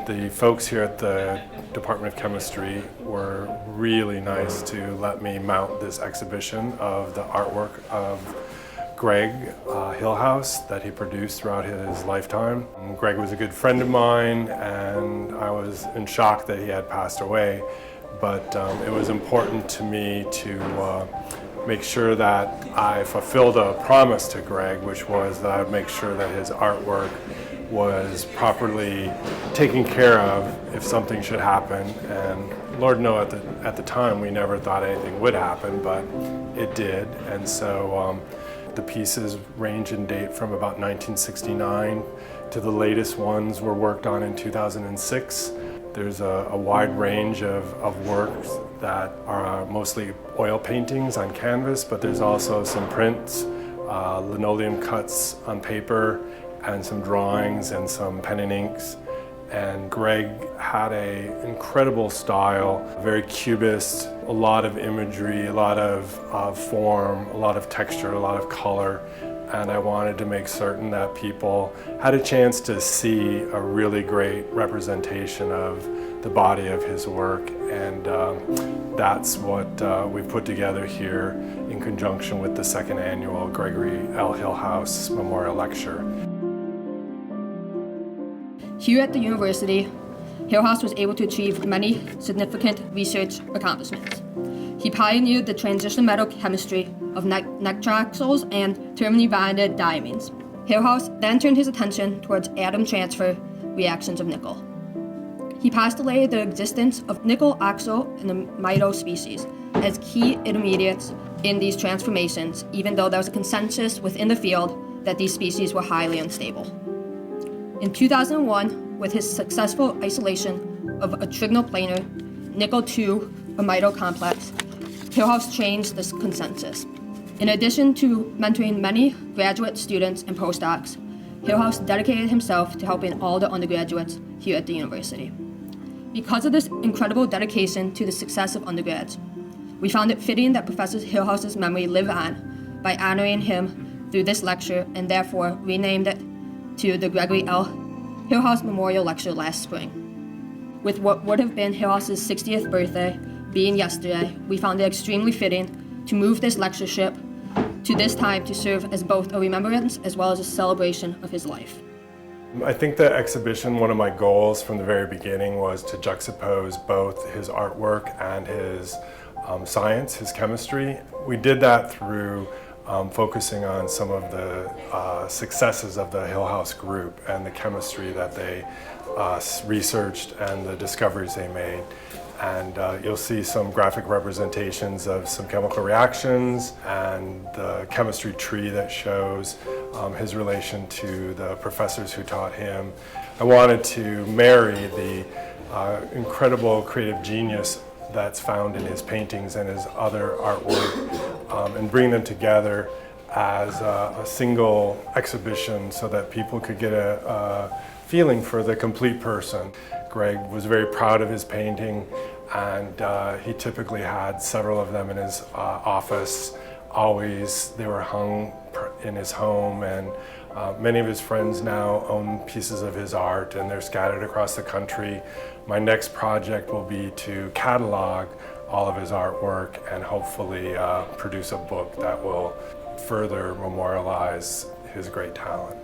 The folks here at the Department of Chemistry were really nice to let me mount this exhibition of the artwork of Greg Hillhouse that he produced throughout his lifetime. Greg was a good friend of mine, and I was in shock that he had passed away, but it was important to me to make sure that I fulfilled a promise to Greg, which was that I would make sure that his artwork was properly taken care of if something should happen. And Lord knows at the time we never thought anything would happen, but it did. And so the pieces range in date from about 1969 to the latest ones were worked on in 2006. There's a wide range of works that are mostly oil paintings on canvas, but there's also some prints, linoleum cuts on paper, and some drawings and some pen and inks. And Greg had an incredible style, very cubist, a lot of imagery, a lot of form, a lot of texture, a lot of color. And I wanted to make certain that people had a chance to see a really great representation of the body of his work. And that's what we've put together here in conjunction with the second annual Gregory L. Hillhouse Memorial Lecture. Here at the university, Hillhouse was able to achieve many significant research accomplishments. He pioneered the transition metal chemistry of nitroxyls and terminally bonded diamines. Hillhouse then turned his attention towards atom transfer reactions of nickel. He postulated the existence of nickel oxo and the amido species as key intermediates in these transformations, even though there was a consensus within the field that these species were highly unstable. In 2001, with his successful isolation of a trigonal-planar nickel-2 amido complex, Hillhouse changed this consensus. In addition to mentoring many graduate students and postdocs, Hillhouse dedicated himself to helping all the undergraduates here at the university. Because of this incredible dedication to the success of undergrads, we found it fitting that Professor Hillhouse's memory live on by honoring him through this lecture, and therefore renamed it to the Gregory L. Hillhouse Memorial Lecture last spring. With what would have been Hillhouse's 60th birthday being yesterday, we found it extremely fitting to move this lectureship to this time to serve as both a remembrance as well as a celebration of his life. I think the exhibition, one of my goals from the very beginning was to juxtapose both his artwork and his science, his chemistry. We did that through focusing on some of the successes of the Hillhouse group and the chemistry that they researched and the discoveries they made. And you'll see some graphic representations of some chemical reactions and the chemistry tree that shows his relation to the professors who taught him. I wanted to marry the incredible creative genius that's found in his paintings and his other artwork and bring them together as a single exhibition so that people could get a feeling for the complete person. Greg was very proud of his painting, and he typically had several of them in his office. Always, they were hung in his home, and many of his friends now own pieces of his art, and they're scattered across the country. My next project will be to catalog all of his artwork and hopefully produce a book that will further memorialize his great talent.